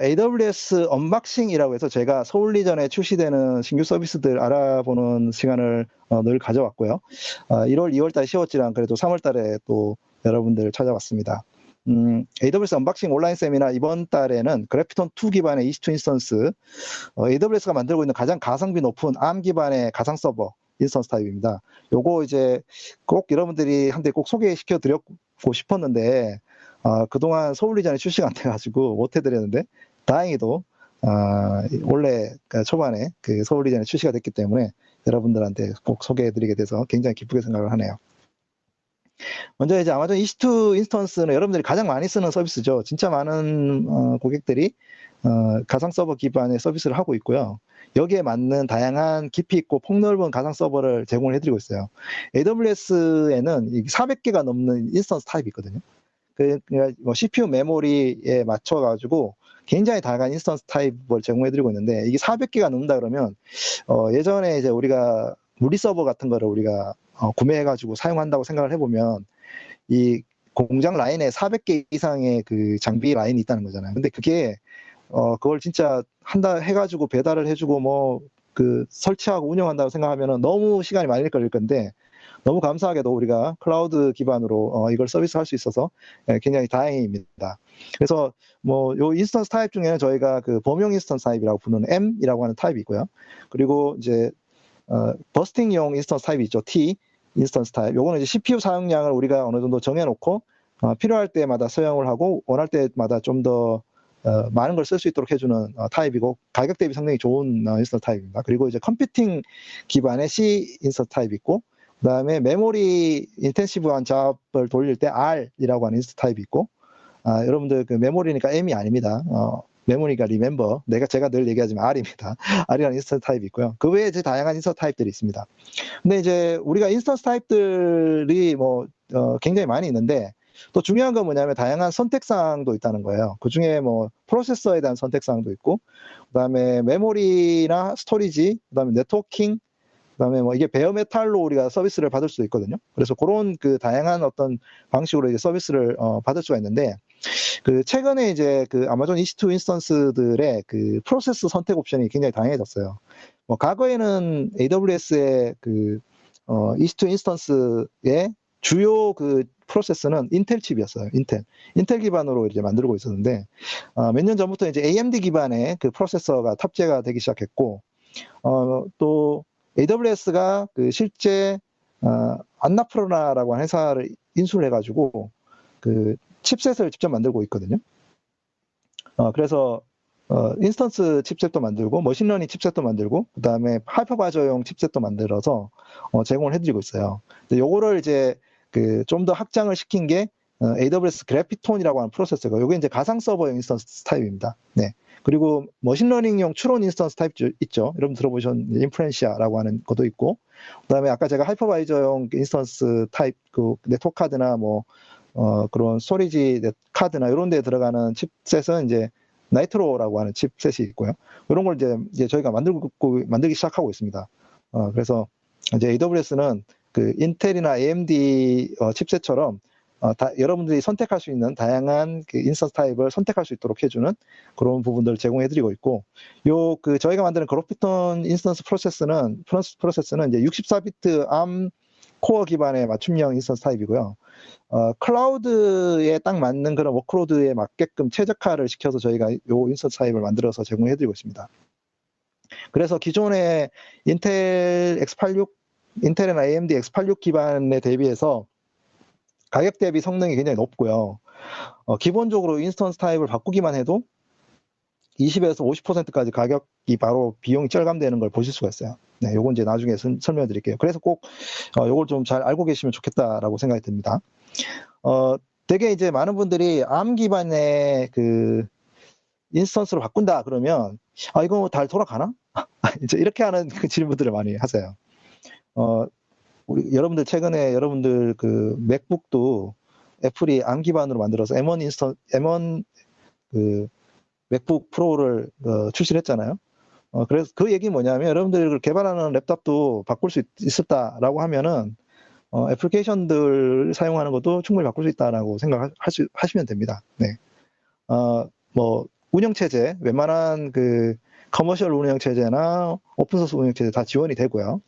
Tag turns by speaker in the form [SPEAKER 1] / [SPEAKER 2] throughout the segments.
[SPEAKER 1] AWS 언박싱이라고 해서 제가 서울리 전에 출시되는 신규 서비스들 알아보는 시간을 늘 가져왔고요. 1월, 2월달, 10월달 그래도 3월달에 또 여러분들 찾아왔습니다. AWS 언박싱 온라인 세미나 이번 달에는 그래피톤2 기반의 EC2 인스턴스, AWS가 만들고 있는 가장 가성비 높은 ARM 기반의 가상 서버 인스턴스 타입입니다. 요거 이제 꼭 여러분들이 한테 꼭 소개시켜 드렸고 싶었는데, 그동안 서울리전에 출시가 안 돼가지고 못 해드렸는데, 다행히도, 원래 초반에 그 서울리전에 출시가 됐기 때문에 여러분들한테 꼭 소개해드리게 돼서 굉장히 기쁘게 생각을 하네요. 먼저 이제 아마존 EC2 인스턴스는 여러분들이 가장 많이 쓰는 서비스죠. 진짜 많은 고객들이 가상 서버 기반의 서비스를 하고 있고요. 여기에 맞는 다양한 깊이 있고 폭넓은 가상 서버를 제공을 해드리고 있어요. AWS에는 400개가 넘는 인스턴스 타입이 있거든요. 그러니까 뭐 CPU 메모리에 맞춰가지고 굉장히 다양한 인스턴스 타입을 제공해드리고 있는데, 이게 400개가 넘는다 그러면 예전에 이제 우리가 물리 서버 같은 거를 우리가 구매해가지고 사용한다고 생각을 해보면 이 공장 라인에 400개 이상의 그 장비 라인이 있다는 거잖아요. 근데 그게 그걸 진짜 한다 해가지고 배달을 해주고 뭐 그 설치하고 운영한다고 생각하면은 너무 시간이 많이 걸릴 건데, 너무 감사하게도 우리가 클라우드 기반으로 이걸 서비스할 수 있어서 굉장히 다행입니다. 그래서 뭐 요 인스턴스 타입 중에는 저희가 그 범용 인스턴스 타입이라고 부르는 M이라고 하는 타입이 있고요. 그리고 이제 버스팅용 인스턴스 타입이 있죠. T 인스턴스 타입. 요거는 이제 CPU 사용량을 우리가 어느 정도 정해놓고 필요할 때마다 사용을 하고 원할 때마다 좀 더 많은 걸 쓸 수 있도록 해주는 타입이고, 가격 대비 상당히 좋은 인스턴스 타입입니다. 그리고 이제 컴퓨팅 기반의 C 인스턴스 타입이 있고, 그 다음에 메모리 인텐시브한 작업을 돌릴 때 R이라고 하는 인스턴스 타입이 있고, 여러분들 그 메모리니까 M이 아닙니다. 메모리가 리멤버, 제가 늘 얘기하지만 R입니다. R이라는 인스턴스 타입이 있고요. 그 외에 이제 다양한 인스턴스 타입들이 있습니다. 근데 이제 우리가 인스턴스 타입들이 뭐 굉장히 많이 있는데, 또 중요한 건 뭐냐면 다양한 선택사항도 있다는 거예요. 그 중에 뭐 프로세서에 대한 선택사항도 있고, 그다음에 메모리나 스토리지, 그다음에 네트워킹, 그다음에 뭐 이게 베어메탈로 우리가 서비스를 받을 수 있거든요. 그래서 그런 그 다양한 어떤 방식으로 이제 서비스를 받을 수가 있는데, 그 최근에 이제 그 아마존 EC2 인스턴스들의 그 프로세스 선택 옵션이 굉장히 다양해졌어요. 뭐 과거에는 AWS의 그 EC2 인스턴스의 주요 그 프로세스는 인텔 칩이었어요. 인텔 기반으로 이제 만들고 있었는데, 몇 년 전부터 이제 AMD 기반의 그 프로세서가 탑재가 되기 시작했고, 또 AWS가 그 실제 안나푸르나라고 하는 회사를 인수를 해가지고 그 칩셋을 직접 만들고 있거든요. 그래서 인스턴스 칩셋도 만들고 머신러닝 칩셋도 만들고 그다음에 하이퍼바저용 칩셋도 만들어서 제공을 해드리고 있어요. 근데 요거를 이제 그 좀 더 확장을 시킨 게 AWS 그래피톤이라고 하는 프로세서가, 요게 이제 가상 서버용 인스턴스 타입입니다. 네. 그리고 머신러닝용 추론 인스턴스 타입 있죠. 여러분 들어보신 인프렌시아라고 하는 것도 있고, 그다음에 아까 제가 하이퍼바이저용 인스턴스 타입 그 네트워크 카드나 뭐 그런 스토리지 카드나 이런 데 들어가는 칩셋은 이제 나이트로라고 하는 칩셋이 있고요. 이런 걸 이제 저희가 만들기 시작하고 있습니다. 그래서 이제 AWS는 그 인텔이나 AMD 칩셋처럼 여러분들이 선택할 수 있는 다양한 그 인스턴스 타입을 선택할 수 있도록 해주는 그런 부분들을 제공해드리고 있고, 그 저희가 만드는 그래피톤 인스턴스 프로세스는 이제 64비트 ARM 코어 기반의 맞춤형 인스턴스 타입이고요. 클라우드에 딱 맞는 그런 워크로드에 맞게끔 최적화를 시켜서 저희가 요 인스턴스 타입을 만들어서 제공해드리고 있습니다. 그래서 기존의 인텔이나 AMD X86 기반에 대비해서 가격 대비 성능이 굉장히 높고요. 기본적으로 인스턴스 타입을 바꾸기만 해도 20에서 50%까지 가격이 바로 비용이 절감되는 걸 보실 수가 있어요. 네, 요건 이제 나중에 설명해 드릴게요. 그래서 꼭 요걸 좀 잘 알고 계시면 좋겠다라고 생각이 듭니다. 되게 이제 많은 분들이 ARM 기반의 그 인스턴스로 바꾼다 그러면 이거 잘 돌아가나? 이제 이렇게 하는 그 질문들을 많이 하세요. 여러분들 최근에 여러분들 그 맥북도 애플이 ARM 기반으로 만들어서 M1 그 맥북 프로를 출시를 했잖아요. 그래서 그 얘기 뭐냐면, 여러분들이 개발하는 랩탑도 바꿀 수 있었다라고 하면은 애플리케이션들 사용하는 것도 충분히 바꿀 수 있다라고 생각하시면 됩니다. 네. 뭐 운영체제, 웬만한 그 커머셜 운영체제나 오픈소스 운영체제 다 지원이 되고요.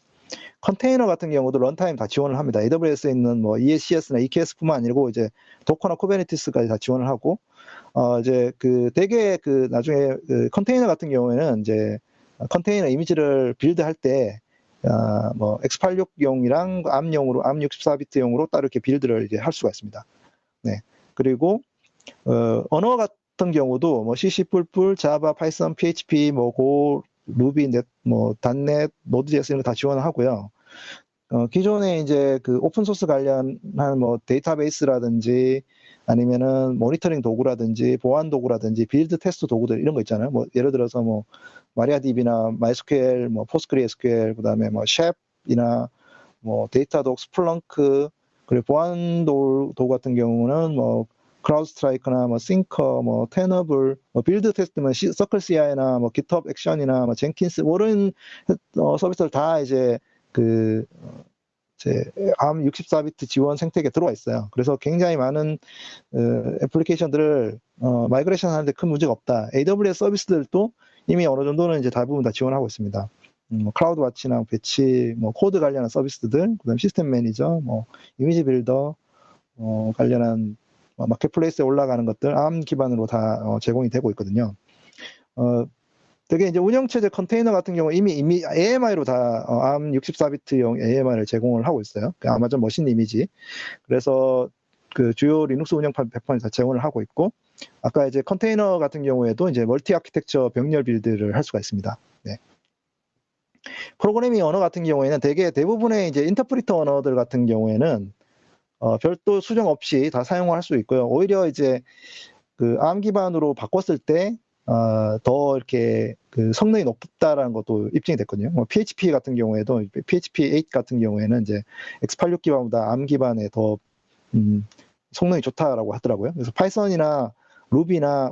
[SPEAKER 1] 컨테이너 같은 경우도 런타임 다 지원을 합니다. AWS에 있는 뭐 ESCS나 EKS뿐만 아니고 이제 도커나 쿠베네티스까지 다 지원을 하고, 이제 그 대개 그 나중에 그 컨테이너 같은 경우에는 이제 컨테이너 이미지를 빌드할 때 뭐 x86용이랑 암용으로 암 64비트용으로 따로 이렇게 빌드를 이제 할 수가 있습니다. 네. 그리고 언어 같은 경우도 뭐 C++, 자바, 파이썬, PHP, 뭐 고, 루비, 넷, 뭐 .NET, 노드.js 이런 거 다 지원을 하고요. 기존에 이제 그 오픈소스 관련한 뭐 데이터베이스라든지 아니면은 모니터링 도구라든지 보안 도구라든지 빌드 테스트 도구들 이런 거 있잖아요. 뭐 예를 들어서 뭐 마리아DB나 MySQL, 뭐 PostgreSQL, 그다음에 뭐 셰프이나 뭐 데이터독, 스플렁크, 그리고 보안 도구 같은 경우는 뭐 크라우드스트라이커나 뭐 싱커, 뭐 테너블, 뭐 빌드 테스트면 서클 CI나 뭐 GitHub 액션이나 뭐 젠킨스 뭐 이런 서비스들 다 이제 그 제 암 64비트 지원 생태계에 들어와 있어요. 그래서 굉장히 많은 애플리케이션들을 마이그레이션 하는데 큰 문제가 없다. AWS 서비스들도 이미 어느 정도는 이제 대부분 다 지원하고 있습니다. 클라우드 와치나 배치, 뭐 코드 관련한 서비스들, 그다음 시스템 매니저, 뭐 이미지 빌더 관련한 마켓플레이스에 올라가는 것들 암 기반으로 다 제공이 되고 있거든요. 되게 이제 운영체제 컨테이너 같은 경우 이미 AMI로 다 암 64비트용 AMI를 제공을 하고 있어요. 그 아마존 머신 이미지. 그래서 그 주요 리눅스 운영판 100%다 제공을 하고 있고, 아까 이제 컨테이너 같은 경우에도 이제 멀티 아키텍처 병렬 빌드를 할 수가 있습니다. 네. 프로그래밍 언어 같은 경우에는 대부분의 이제 인터프리터 언어들 같은 경우에는 별도 수정 없이 다 사용할 수 있고요. 오히려 이제 그 암 기반으로 바꿨을 때 더 이렇게 그 성능이 높다라는 것도 입증이 됐거든요. 뭐 PHP 같은 경우에도 PHP 8 같은 경우에는 이제 x86 기반보다 암 기반에 더 성능이 좋다라고 하더라고요. 그래서 파이썬이나 루비나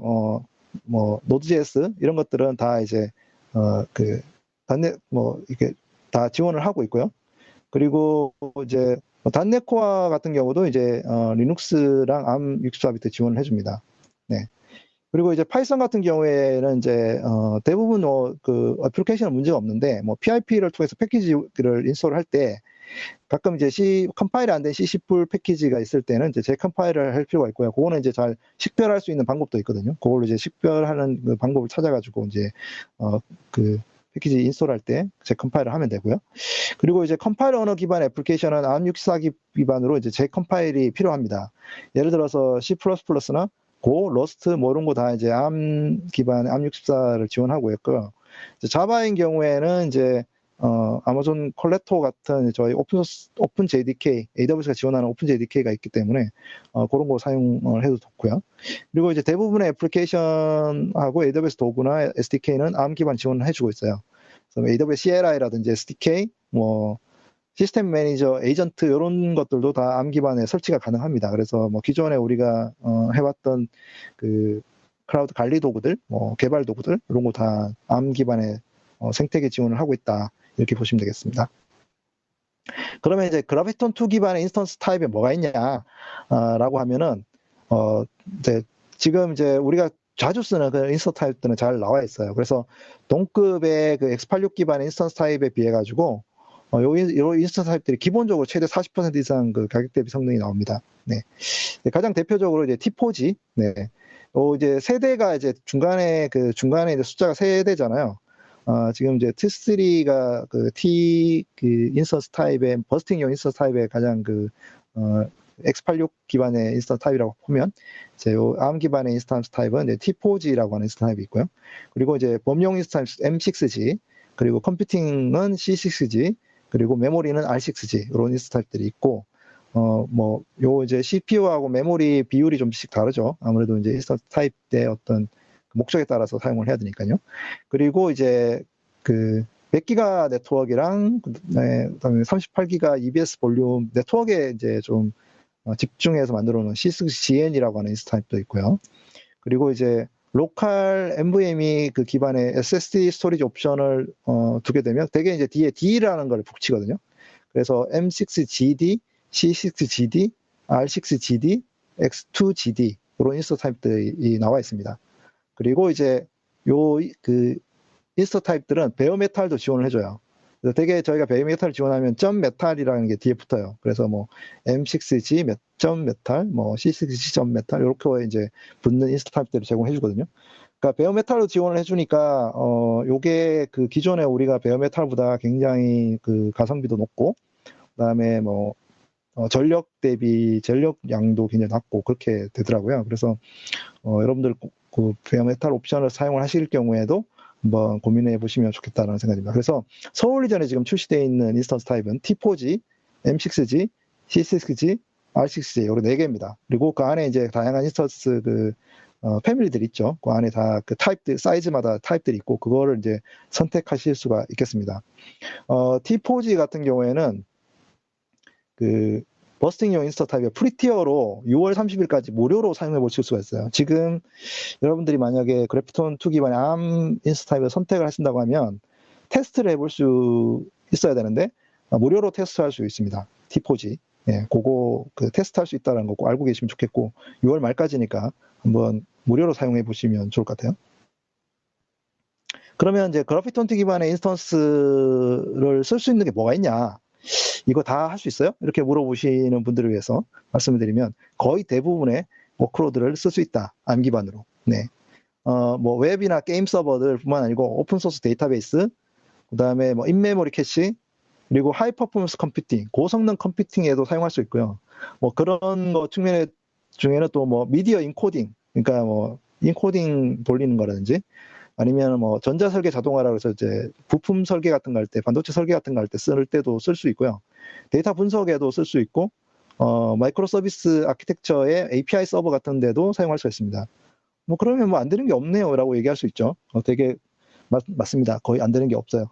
[SPEAKER 1] 뭐 노드.js 이런 것들은 다 이제 그 단넷 뭐 이렇게 다 지원을 하고 있고요. 그리고 이제 단넷 코어 같은 경우도 이제 리눅스랑 암 64비트 지원을 해줍니다. 네. 그리고 이제 파이썬 같은 경우에는 이제 대부분 그 애플리케이션은 문제가 없는데 뭐 PIP를 통해서 패키지를 인스톨할 때 가끔 이제 컴파일이 안 된 C++ 패키지가 있을 때는 이제 재컴파일을 할 필요가 있고요. 그거는 이제 잘 식별할 수 있는 방법도 있거든요. 그걸로 이제 식별하는 그 방법을 찾아가지고 이제 그 패키지 인스톨할 때 재컴파일을 하면 되고요. 그리고 이제 컴파일 언어 기반 애플리케이션은 암64 기반으로 이제 재컴파일이 필요합니다. 예를 들어서 C++나 고, 러스트 뭐 이런 거 다 이제 암 기반 암64를 지원하고 있고요. 자바인 경우에는 이제 아마존 콜렉터 같은 저희 오픈 JDK, AWS가 지원하는 오픈 JDK가 있기 때문에 그런 거 사용을 해도 좋고요. 그리고 이제 대부분의 애플리케이션하고 AWS 도구나 SDK는 암 기반 지원을 해주고 있어요. 그래서 AWS CLI라든지 SDK, 뭐 시스템 매니저, 에이전트 이런 것들도 다 암 기반에 설치가 가능합니다. 그래서 뭐 기존에 우리가 해왔던 그 클라우드 관리 도구들, 뭐 개발 도구들 이런 거 다 암 기반의 생태계 지원을 하고 있다. 이렇게 보시면 되겠습니다. 그러면 이제 그래비톤2 기반의 인스턴스 타입에 뭐가 있냐라고 하면은 이제 지금 이제 우리가 자주 쓰는 그 인스턴스 타입들은 잘 나와 있어요. 그래서 동급의 그 x86 기반의 인스턴스 타입에 비해 가지고 요 인스턴스 타입들이 기본적으로 최대 40% 이상 그 가격 대비 성능이 나옵니다. 네. 가장 대표적으로 이제 T4G. 네. 이제 세대가 이제 중간에 이제 숫자가 세대잖아요. 지금 이제 T3가 그 인스턴스 타입의 버스팅용 인스턴스 타입의 가장 x86 기반의 인스턴스 타입이라고 보면 이제 요 ARM 기반의 인스턴스 타입은 이제 T4G라고 하는 인스턴스 타입이 있고요. 그리고 이제 범용 인스턴스 M6G, 그리고 컴퓨팅은 C6G, 그리고 메모리는 R6G 이런 인스턴스 타입들이 있고, 뭐 요 이제 CPU하고 메모리 비율이 좀씩 다르죠. 아무래도 이제 인스턴스 타입의 어떤 목적에 따라서 사용을 해야 되니까요. 그리고 이제 그 100기가 네트워크랑 그다음에 38기가 EBS 볼륨 네트워크에 이제 좀 집중해서 만들어 놓은 C6GN이라고 하는 인스턴스 타입도 있고요. 그리고 이제 로컬 NVMe 그 기반의 SSD 스토리지 옵션을 두게 되면 대개 이제 뒤에 D라는 걸 붙이거든요. 그래서 M6GD, C6GD, R6GD, X2GD 이런 인스턴스 타입들이 나와 있습니다. 그리고 이제 그 인스턴트 타입들은 베어메탈도 지원을 해줘요. 그래서 되게 저희가 베어메탈 지원하면 점 메탈이라는 게 뒤에 붙어요. 그래서 뭐 M6G 점 메탈, 뭐 C6G 점 메탈 이렇게 이제 붙는 인스턴트 타입들을 제공해 주거든요. 그러니까 베어메탈로 지원을 해주니까 요게 그 기존에 우리가 베어메탈보다 굉장히 그 가성비도 높고 그다음에 뭐 전력 대비 전력량도 굉장히 낮고 그렇게 되더라고요. 그래서 여러분들 그 베어메탈 옵션을 사용을 하실 경우에도 한번 고민해 보시면 좋겠다는 생각입니다. 그래서 서울이전에 지금 출시되어 있는 인스턴스 타입은 T4G, M6G, C6G, R6G 이렇게 4개입니다. 그리고 그 안에 이제 다양한 인스턴스 그 패밀리들 있죠. 그 안에 다 그 타입들 사이즈마다 타입들이 있고 그거를 이제 선택하실 수가 있겠습니다. T4G 같은 경우에는 그 버스팅용 인스턴 타입이 프리티어로 6월 30일까지 무료로 사용해 보실 수가 있어요. 지금 여러분들이 만약에 그래피톤 2 기반의 ARM 인스턴 타입을 선택을 하신다고 하면 테스트를 해볼 수 있어야 되는데 무료로 테스트할 수 있습니다. T4G. 예, 그거 그 테스트할 수 있다는 거 꼭 알고 계시면 좋겠고 6월 말까지니까 한번 무료로 사용해 보시면 좋을 것 같아요. 그러면 이제 그래피톤 2 기반의 인스턴스를 쓸 수 있는 게 뭐가 있냐? 이거 다 할 수 있어요? 이렇게 물어보시는 분들을 위해서 말씀을 드리면 거의 대부분의 워크로드를 쓸 수 있다. ARM 기반으로. 네. 뭐 웹이나 게임 서버들뿐만 아니고 오픈 소스 데이터베이스, 그다음에 뭐 인메모리 캐시, 그리고 하이 퍼포먼스 컴퓨팅, 고성능 컴퓨팅에도 사용할 수 있고요. 뭐 그런 거 측면 중에는 또 뭐 미디어 인코딩, 그러니까 뭐 인코딩 돌리는 거라든지 아니면 뭐 전자 설계 자동화라고 해서 이제 부품 설계 같은 거 할 때, 반도체 설계 같은 거 할 때 쓸 때도 쓸 수 있고요. 데이터 분석에도 쓸 수 있고, 마이크로 서비스 아키텍처의 API 서버 같은 데도 사용할 수 있습니다. 뭐 그러면 뭐 안 되는 게 없네요 라고 얘기할 수 있죠. 되게 맞습니다. 거의 안 되는 게 없어요.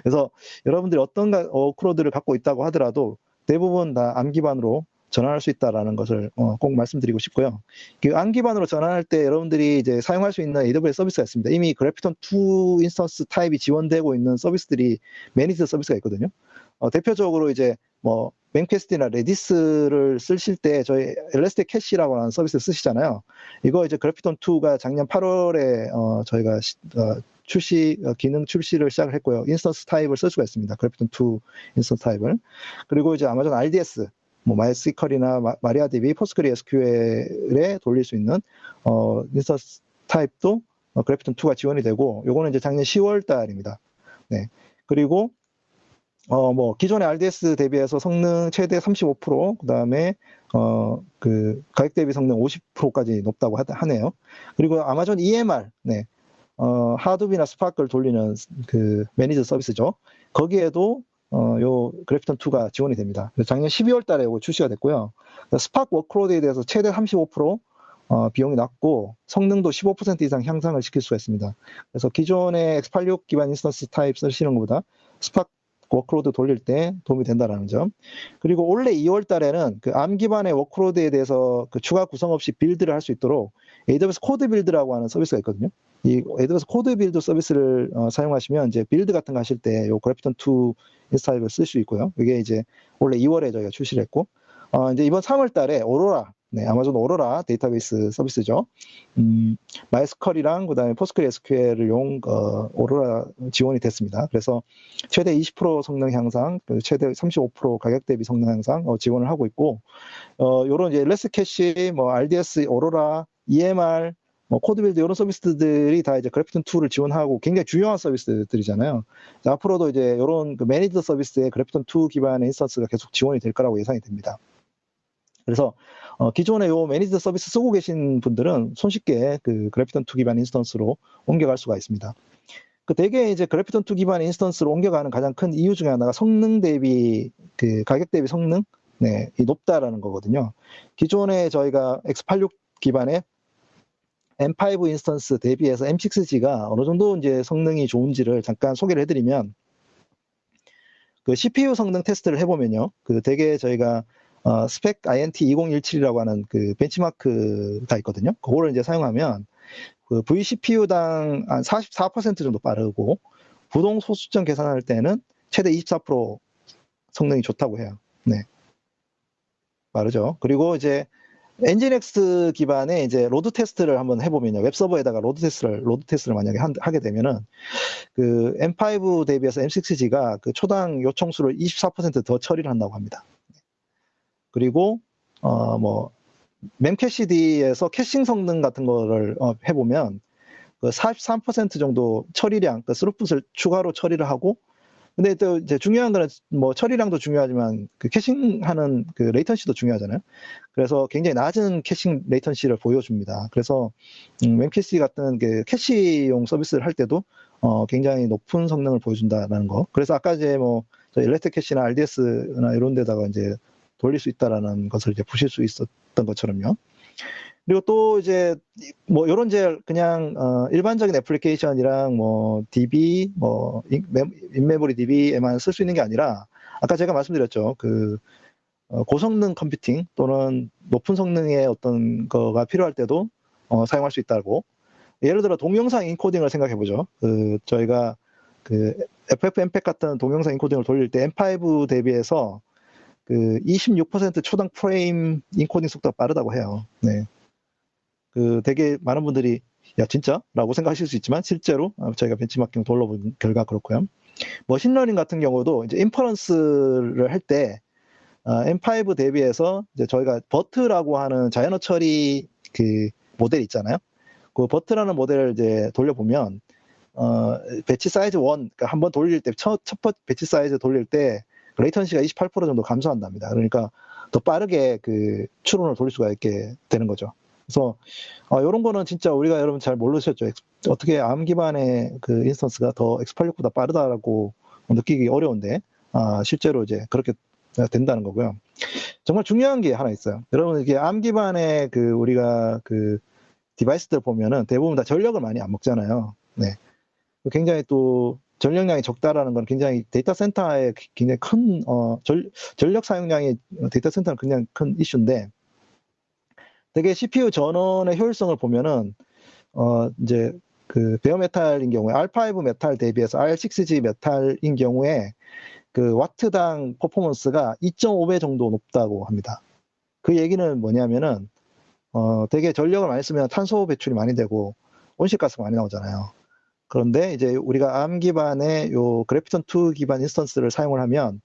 [SPEAKER 1] 그래서 여러분들이 어떤 워크로드를 갖고 있다고 하더라도 대부분 다 ARM 기반으로 전환할 수 있다라는 것을 꼭 말씀드리고 싶고요. 그 ARM 기반으로 전환할 때 여러분들이 이제 사용할 수 있는 AWS 서비스가 있습니다. 이미 그래피톤 2 인스턴스 타입이 지원되고 있는 서비스들이 매니지 서비스가 있거든요. 대표적으로 이제 뭐 맨퀘스트나 레디스를 쓰실 때 저희 엘라스틱 캐시라고 하는 서비스 쓰시잖아요. 이거 이제 그래피톤 2가 작년 8월에 저희가 기능 출시를 시작을 했고요. 인스턴스 타입을 쓸 수가 있습니다. 그래피톤 2 인스턴스 타입을. 그리고 이제 아마존 RDS, 뭐 마이스컬이나 마리아DB, 포스트그리 SQL에 돌릴 수 있는 인스턴스 타입도 그래피톤 2가 지원이 되고, 요거는 이제 작년 10월 달입니다. 네. 그리고 뭐 기존의 RDS 대비해서 성능 최대 35%, 그다음에 그 가격 대비 성능 50%까지 높다고 하네요. 그리고 아마존 EMR, 네. 하둡이나 스파크를 돌리는 그 매니저 서비스죠. 거기에도 요 그래피톤 2가 지원이 됩니다. 그래서 작년 12월 달에 이거 출시가 됐고요. 스파크 워크로드에 대해서 최대 35% 비용이 낮고 성능도 15% 이상 향상을 시킬 수가 있습니다. 그래서 기존의 X86 기반 인스턴스 타입 쓰시는 것보다 스파크 워크로드 돌릴 때 도움이 된다는 점. 그리고 올해 2월 달에는 그 ARM 기반의 워크로드에 대해서 그 추가 구성 없이 빌드를 할 수 있도록 AWS 코드 빌드라고 하는 서비스가 있거든요. 이 AWS 코드 빌드 서비스를 사용하시면 이제 빌드 같은 거 하실 때 요 그래피톤 2 인스타입을 쓸 수 있고요. 이게 이제 올해 2월에 저희가 출시를 했고, 이제 이번 3월 달에 오로라, 네, 아마존 오로라 데이터베이스 서비스죠. 마이스컬이랑 그다음에 포스트그리 SQL을 오로라 지원이 됐습니다. 그래서 최대 20% 성능 향상, 최대 35% 가격 대비 성능 향상 지원을 하고 있고, 요런 이제 레스 캐시, 뭐 RDS, 오로라, EMR, 뭐 코드빌드 이런 서비스들이 다 이제 그래피톤 2를 지원하고 굉장히 중요한 서비스들이잖아요. 앞으로도 이제 이런 그 매니저 서비스에 그래피톤 2 기반의 인스턴스가 계속 지원이 될 거라고 예상이 됩니다. 그래서 기존에 요 매니저 서비스 쓰고 계신 분들은 손쉽게 그 그래피톤 2 기반 인스턴스로 옮겨갈 수가 있습니다. 그 대개 이제 그래피톤 2 기반 인스턴스로 옮겨가는 가장 큰 이유 중에 하나가 성능 대비 그 가격 대비 성능, 네, 이 높다라는 거거든요. 기존에 저희가 X86 기반의 M5 인스턴스 대비해서 M6G가 어느 정도 이제 성능이 좋은지를 잠깐 소개를 해드리면, 그 CPU 성능 테스트를 해보면요, 그 대개 저희가 스펙 INT 2017이라고 하는 그 벤치마크가 있거든요. 그거를 이제 사용하면 그 vCPU당 한 44% 정도 빠르고 부동 소수점 계산할 때는 최대 24% 성능이 좋다고 해요. 네, 빠르죠. 그리고 이제 엔진엑스 기반의 이제 로드 테스트를 한번 해보면요. 웹서버에다가 로드 테스트를 만약에 하게 되면은 그 M5 대비해서 M6G가 그 초당 요청수를 24%더 처리를 한다고 합니다. 그리고 뭐 memcachd에서 캐싱 성능 같은 거를 해보면 그 43% 정도 처리량, 그 스루풋을 추가로 처리를 하고, 근데 또 이제 중요한 거는 뭐 처리량도 중요하지만 그 캐싱하는 그 레이턴시도 중요하잖아요. 그래서 굉장히 낮은 캐싱 레이턴시를 보여줍니다. 그래서 memcache 같은 그 캐시용 서비스를 할 때도 굉장히 높은 성능을 보여준다라는 거. 그래서 아까 이제 뭐 일렉트릭 캐시나 RDS나 이런 데다가 이제 돌릴 수 있다라는 것을 이제 보실 수 있었던 것처럼요. 그리고 또 이제 뭐 이런 이제 그냥 일반적인 애플리케이션이랑 뭐 DB, 뭐 인메모리 DB에만 쓸 수 있는 게 아니라 아까 제가 말씀드렸죠. 그 고성능 컴퓨팅 또는 높은 성능의 어떤 거가 필요할 때도 사용할 수 있다고. 예를 들어 동영상 인코딩을 생각해 보죠. 그 저희가 그 FFmpeg 같은 동영상 인코딩을 돌릴 때 M5 대비해서 그 26% 초당 프레임 인코딩 속도가 빠르다고 해요. 네. 그 되게 많은 분들이 야 진짜? 라고 생각하실 수 있지만 실제로 저희가 벤치마킹 돌려본 결과 그렇고요. 머신러닝 같은 경우도 이제 인퍼런스를 할 때 M5 대비해서 이제 저희가 버트라고 하는 자연어 처리 그 모델 있잖아요. 그 버트라는 모델을 이제 돌려보면 배치 사이즈 1, 그러니까 한번 돌릴 때 첫 배치 사이즈 돌릴 때 레이턴시가 28% 정도 감소한답니다. 그러니까 더 빠르게 그 추론을 돌릴 수가 있게 되는 거죠. 그래서 이런 거는 진짜 우리가 여러분 잘 모르셨죠. 어떻게 ARM 기반의 그 인스턴스가 더 X86보다 빠르다라고 느끼기 어려운데 실제로 이제 그렇게 된다는 거고요. 정말 중요한 게 하나 있어요. 여러분 이게 ARM 기반의 그 우리가 그 디바이스들 보면은 대부분 다 전력을 많이 안 먹잖아요. 네. 굉장히 또 전력량이 적다라는 건 굉장히 데이터 센터에 굉장히 큰 전력 사용량이 데이터 센터는 굉장히 큰 이슈인데 되게 CPU 전원의 효율성을 보면은 이제 그 베어 메탈인 경우에 R5 메탈 대비해서 R6G 메탈인 경우에 그 와트당 퍼포먼스가 2.5배 정도 높다고 합니다. 그 얘기는 뭐냐면은 되게 전력을 많이 쓰면 탄소 배출이 많이 되고 온실가스가 많이 나오잖아요. 그런데 이제 우리가 ARM 기반의 요 그래피톤2 기반 인스턴스를 사용을 하면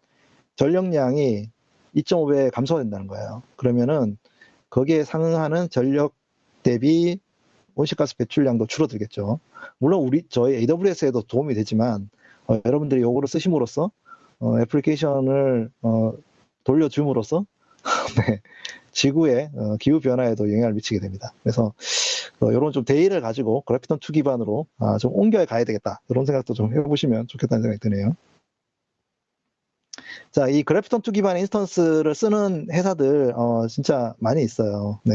[SPEAKER 1] 전력량이 2.5배 감소된다는 거예요. 그러면은 거기에 상응하는 전력 대비 온실가스 배출량도 줄어들겠죠. 물론 저희 AWS에도 도움이 되지만 여러분들이 요거를 쓰심으로써 애플리케이션을 돌려줌으로써 네, 지구의 기후 변화에도 영향을 미치게 됩니다. 그래서 이런 좀 데이를 가지고 그래피톤2 기반으로 좀 옮겨 가야 되겠다. 이런 생각도 좀 해보시면 좋겠다는 생각이 드네요. 자, 이 그래피톤2 기반 인스턴스를 쓰는 회사들 진짜 많이 있어요. 네,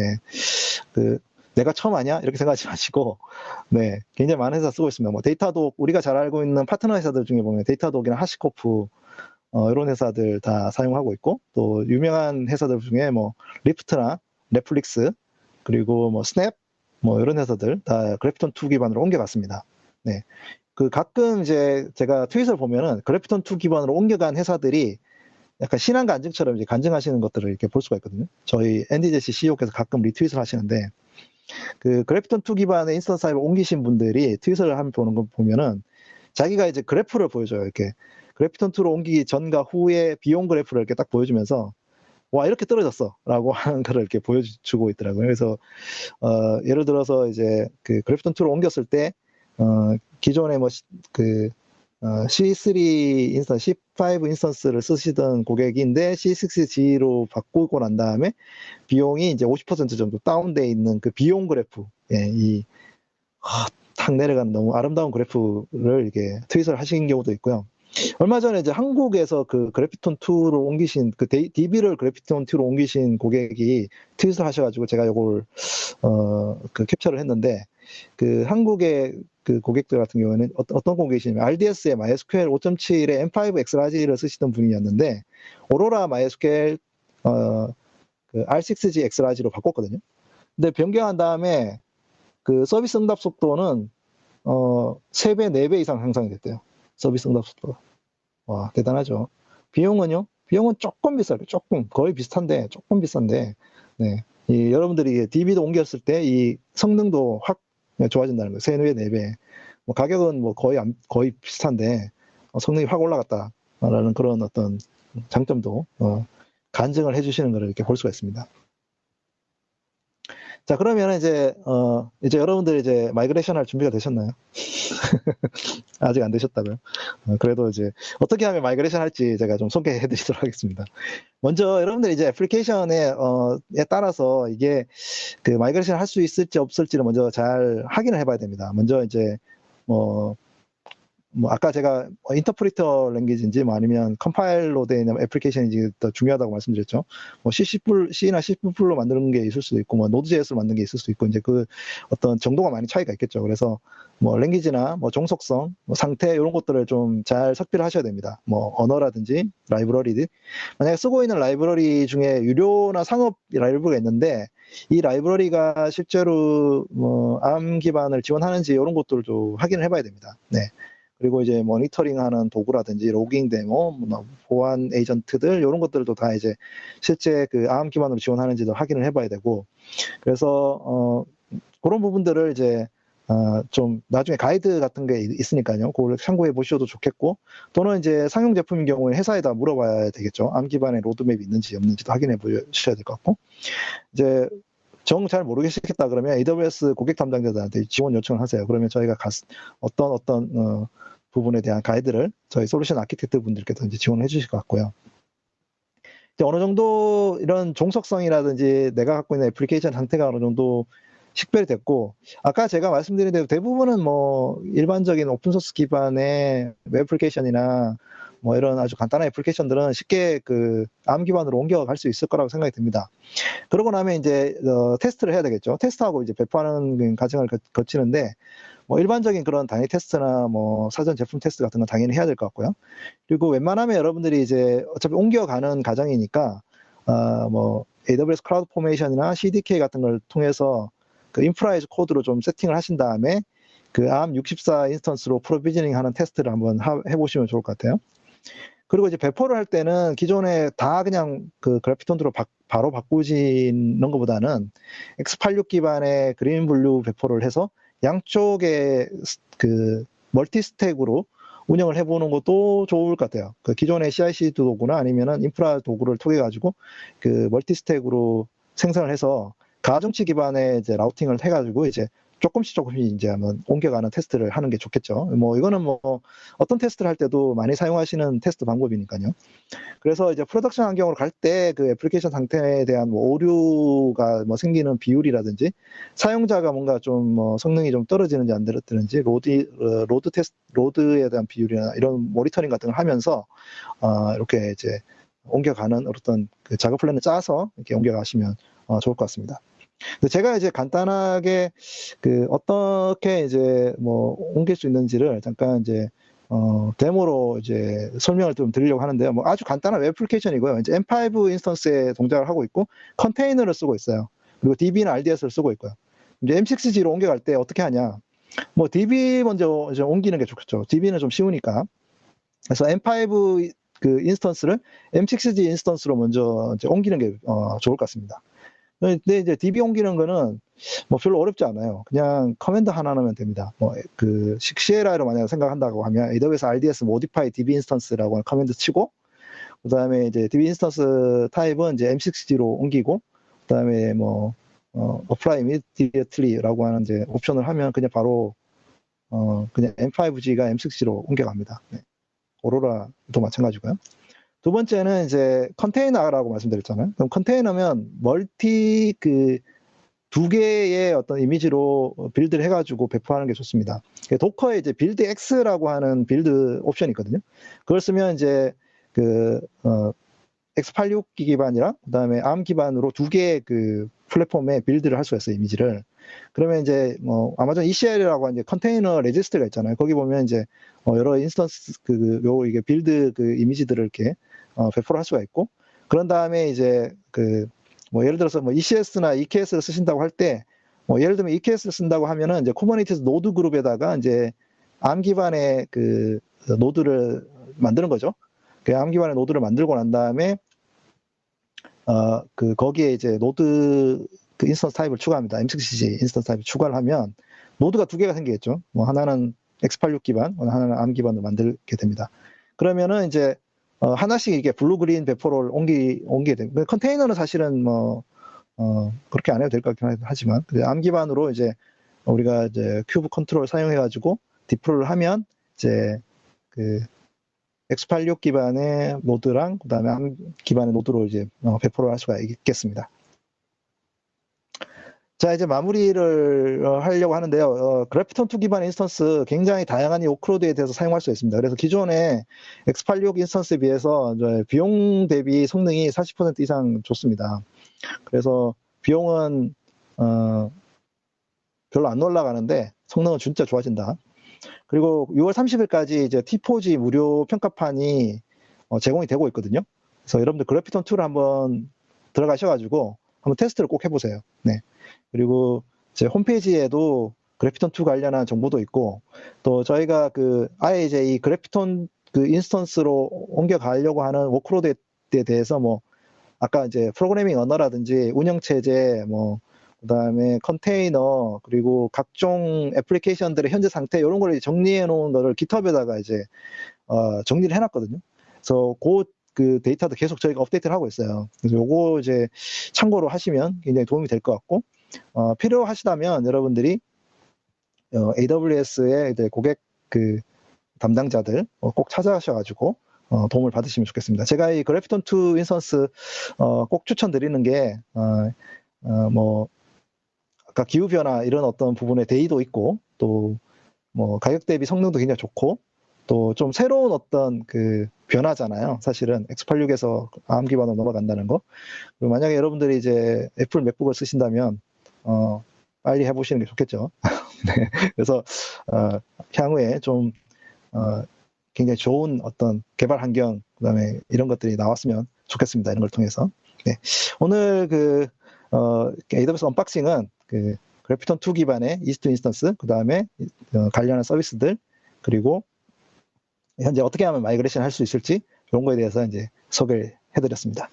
[SPEAKER 1] 그 내가 처음 하냐 이렇게 생각하지 마시고, 네, 굉장히 많은 회사 쓰고 있습니다. 뭐 데이터독 우리가 잘 알고 있는 파트너 회사들 중에 보면 데이터독이나 하시코프 이런 회사들 다 사용하고 있고, 또 유명한 회사들 중에 뭐 리프트나 넷플릭스 그리고 뭐 스냅 뭐 이런 회사들 다 그래피톤2 기반으로 옮겨갔습니다. 네. 그 가끔 이제 제가 트윗을 보면은 그래피톤2 기반으로 옮겨간 회사들이 약간 신한 간증처럼 이제 간증하시는 것들을 이렇게 볼 수가 있거든요. 저희 NDJC CEO께서 가끔 리트윗을 하시는데 그 그래피톤2 기반의 인스턴스 타입을 옮기신 분들이 트윗을 하면 보는 거 보면은 자기가 이제 그래프를 보여줘요. 이렇게 그래피톤2로 옮기기 전과 후의 비용 그래프를 이렇게 딱 보여주면서 와 이렇게 떨어졌어 라고 하는 거를 이렇게 보여주고 있더라고요. 그래서 예를 들어서 이제 그 그래피톤2로 옮겼을 때 기존에 뭐 그 C3 인스턴스, C5 인스턴스를 쓰시던 고객인데 C6G로 바꾸고 난 다음에 비용이 이제 50% 정도 다운돼 있는 그 비용 그래프, 탁 내려가는 너무 아름다운 그래프를 이렇게 트윗을 하신 경우도 있고요. 얼마 전에 이제 한국에서 그 그래피톤2로 옮기신 그 DB를 그래피톤2로 옮기신 고객이 트윗을 하셔가지고 제가 이걸 그 캡처를 했는데 그 한국의 그 고객들 같은 경우에는 어떤 고객이시냐면 RDS의 MySQL 5.7에 M5 엑스라지를 쓰시던 분이었는데 오로라 MySQL 그 R6G 엑스라지로 바꿨거든요. 근데 변경한 다음에 그 서비스 응답 속도는 3배, 4배 이상 향상이 됐대요. 서비스 응답 속도가. 와, 대단하죠. 비용은요? 비용은 조금 비싸요. 조금. 거의 비슷한데, 조금 비싼데, 네. 여러분들이 DB도 옮겼을 때 이 성능도 확 좋아진다는 거예요. 3배, 4배. 뭐 가격은 뭐 거의 비슷한데 성능이 확 올라갔다라는 그런 어떤 장점도 간증을 해주시는 것을 이렇게 볼 수가 있습니다. 자, 그러면 이제 여러분들 이제 마이그레이션 할 준비가 되셨나요? 아직 안 되셨다고요? 그래도 이제 어떻게 하면 마이그레이션 할지 제가 좀 소개해 드리도록 하겠습니다. 먼저 여러분들이 이제 애플리케이션에 따라서 이게 그 마이그레이션 할 수 있을지 없을지를 먼저 잘 확인을 해봐야 됩니다. 먼저 이제 아까 제가 인터프리터 랭귀지인지 뭐 아니면 컴파일로 되어 있는 애플리케이션인지 더 중요하다고 말씀드렸죠. 뭐 C나 C++로 만드는 게 있을 수도 있고, 뭐 Node.js로 만드는 게 있을 수도 있고, 이제 그 어떤 정도가 많이 차이가 있겠죠. 그래서 뭐 랭귀지나 뭐 종속성, 뭐 상태 이런 것들을 좀 잘 섭비를 하셔야 됩니다. 뭐 언어라든지 라이브러리들. 만약에 쓰고 있는 라이브러리 중에 유료나 상업 라이브러리가 있는데 이 라이브러리가 실제로 뭐 ARM 기반을 지원하는지 이런 것들도 확인을 해봐야 됩니다. 네. 그리고 이제 모니터링하는 도구라든지 로깅 데모, 뭐 보안 에이전트들 이런 것들도 다 이제 실제 그 ARM 기반으로 지원하는지도 확인을 해봐야 되고, 그래서 그런 부분들을 이제 좀 나중에 가이드 같은 게 있으니까요. 그걸 참고해 보셔도 좋겠고, 또는 이제 상용 제품인 경우에 회사에다 물어봐야 되겠죠. ARM 기반의 로드맵이 있는지 없는지도 확인해 보셔야 될 것 같고, 이제 정 잘 모르겠다 그러면 AWS 고객 담당자들한테 지원 요청을 하세요. 그러면 저희가 어떤 부분에 대한 가이드를 저희 솔루션 아키텍트 분들께서 이제 지원을 해주실 것 같고요. 이제 어느 정도 이런 종속성이라든지 내가 갖고 있는 애플리케이션 상태가 어느 정도 식별이 됐고, 아까 제가 말씀드린 대로 대부분은 뭐 일반적인 오픈소스 기반의 웹 애플리케이션이나 뭐 이런 아주 간단한 애플리케이션들은 쉽게 그 ARM 기반으로 옮겨갈 수 있을 거라고 생각이 듭니다. 그러고 나면 이제 테스트를 해야 되겠죠. 테스트하고 이제 배포하는 과정을 거치는데, 뭐 일반적인 그런 단위 테스트나 뭐 사전 제품 테스트 같은 건 당연히 해야 될 것 같고요. 그리고 웬만하면 여러분들이 이제 어차피 옮겨가는 과정이니까 뭐 AWS 클라우드 포메이션이나 CDK 같은 걸 통해서 그 인프라이즈 코드로 좀 세팅을 하신 다음에 그 ARM64 인스턴스로 프로비저닝 하는 테스트를 한번 해보시면 좋을 것 같아요. 그리고 이제 배포를 할 때는 기존에 다 그냥 그 그래피톤으로 바로 바꾸시는 것보다는 X86 기반의 그린블루 배포를 해서 양쪽에 그 멀티 스택으로 운영을 해보는 것도 좋을 것 같아요. 그 기존의 CI/CD 도구나 아니면은 인프라 도구를 통해 가지고 그 멀티 스택으로 생성을 해서 가중치 기반의 이제 라우팅을 해가지고 이제 조금씩 이제 한번 옮겨가는 테스트를 하는 게 좋겠죠. 뭐 이거는 뭐 어떤 테스트를 할 때도 많이 사용하시는 테스트 방법이니까요. 그래서 이제 프로덕션 환경으로 갈 때 그 애플리케이션 상태에 대한 뭐 오류가 뭐 생기는 비율이라든지 사용자가 뭔가 좀 뭐 성능이 좀 떨어지는지 안 떨어지는지 로드에 대한 비율이나 이런 모니터링 같은 걸 하면서 이렇게 이제 옮겨가는 어떤 그 작업 플랜을 짜서 이렇게 옮겨가시면 좋을 것 같습니다. 제가 이제 간단하게 그 어떻게 이제 뭐 옮길 수 있는지를 잠깐 이제 데모로 이제 설명을 좀 드리려고 하는데요. 뭐 아주 간단한 웹 애플리케이션이고요. 이제 M5 인스턴스에 동작을 하고 있고 컨테이너를 쓰고 있어요. 그리고 DB나 RDS를 쓰고 있고요. 이제 M6G로 옮겨갈 때 어떻게 하냐? 뭐 DB 먼저 이제 옮기는 게 좋겠죠. DB는 좀 쉬우니까. 그래서 M5 그 인스턴스를 M6G 인스턴스로 먼저 이제 옮기는 게 좋을 것 같습니다. 근데 이제 DB 옮기는 거는 뭐 별로 어렵지 않아요. 그냥 커맨드 하나 넣으면 됩니다. 뭐 그 CLI로 만약 생각한다고 하면 AWS RDS modify DB instance라고 하는 커맨드 치고, 그다음에 이제 DB instance 타입은 이제 M6G로 옮기고, 그다음에 뭐 apply immediately라고 하는 이제 옵션을 하면 그냥 바로 그냥 M5G가 M6G로 옮겨갑니다. 네. 오로라도 마찬가지고요. 두 번째는 이제 컨테이너라고 말씀드렸잖아요. 그럼 컨테이너면 멀티 그 두 개의 어떤 이미지로 빌드를 해가지고 배포하는 게 좋습니다. 도커에 이제 빌드 X라고 하는 빌드 옵션이 있거든요. 그걸 쓰면 이제 그 X86 기반이랑 그다음에 ARM 기반으로 두 개의 그 플랫폼에 빌드를 할 수가 있어요, 이미지를. 그러면 이제 뭐 아마존 ECL이라고 하는 이제 컨테이너 레지스트가 있잖아요. 거기 보면 이제 여러 인스턴스 이게 빌드 그 이미지들을 이렇게 배포를 할 수가 있고, 그런 다음에 이제 그 뭐 예를 들어서 뭐 ECS나 EKS를 쓰신다고 할 때, 뭐 예를 들면 EKS를 쓴다고 하면은 이제 쿠버네티스 노드 그룹에다가 이제 ARM 기반의 그 노드를 만드는 거죠. 그 ARM 기반의 노드를 만들고 난 다음에 거기에 이제 노드 그 인스턴스 타입을 추가합니다. MCC 인스턴스 타입을 추가를 하면 노드가 두 개가 생기겠죠. 뭐 하나는 x86 기반, 하나는 ARM 기반으로 만들게 됩니다. 그러면은 이제 하나씩 이게 블루 그린 배포를 옮기게 됩니다. 컨테이너는 사실은 그렇게 안 해도 될 것 같긴 하지만 ARM 기반으로 이제 우리가 이제 큐브 컨트롤 사용해가지고 디플로이를 하면 이제 그 x86 기반의 노드랑 그다음에 ARM 기반의 노드로 이제 배포를 할 수가 있겠습니다. 자, 이제 마무리를 하려고 하는데요. 그래피톤2 기반 인스턴스 굉장히 다양한 이 워크로드에 대해서 사용할 수 있습니다. 그래서 기존의 x86 인스턴스에 비해서 비용 대비 성능이 40% 이상 좋습니다. 그래서 비용은 별로 안 올라가는데 성능은 진짜 좋아진다. 그리고 6월 30일까지 이제 T4G 무료 평가판이 제공이 되고 있거든요. 그래서 여러분들 그래피톤2를 한번 들어가셔가지고 한번 테스트를 꼭 해보세요. 네. 그리고 제 홈페이지에도 그래피톤2 관련한 정보도 있고, 또 저희가 아예 이제 이 그래피톤 인스턴스로 옮겨가려고 하는 워크로드에 대해서 아까 이제 프로그래밍 언어라든지 운영체제, 그다음에 컨테이너, 그리고 각종 애플리케이션들의 현재 상태, 이런 걸 정리해 놓은 거를 GitHub에다가 이제, 정리를 해놨거든요. 그래서 그 데이터도 계속 저희가 업데이트를 하고 있어요. 그래서 요거 이제 참고로 하시면 굉장히 도움이 될 것 같고, 필요하시다면 여러분들이 AWS의 이제 고객 담당자들 꼭 찾아가셔가지고 도움을 받으시면 좋겠습니다. 제가 이 그래피톤2 인스턴스 꼭 추천드리는 게 아까 기후 변화 이런 어떤 부분에 대의도 있고, 또 가격 대비 성능도 굉장히 좋고, 또 좀 새로운 어떤 변화잖아요. 사실은 x86에서 ARM 기반으로 넘어간다는 거. 그리고 만약에 여러분들이 이제 애플 맥북을 쓰신다면 빨리 해보시는 게 좋겠죠. 네. 그래서 향후에 좀 굉장히 좋은 어떤 개발 환경, 그다음에 이런 것들이 나왔으면 좋겠습니다. 이런 걸 통해서. 네. 오늘 AWS 언박싱은 그래피톤2 기반의 EC2 인스턴스, 그다음에 관련한 서비스들, 그리고 현재 어떻게 하면 마이그레이션 할 수 있을지 이런 거에 대해서 이제 소개를 해드렸습니다.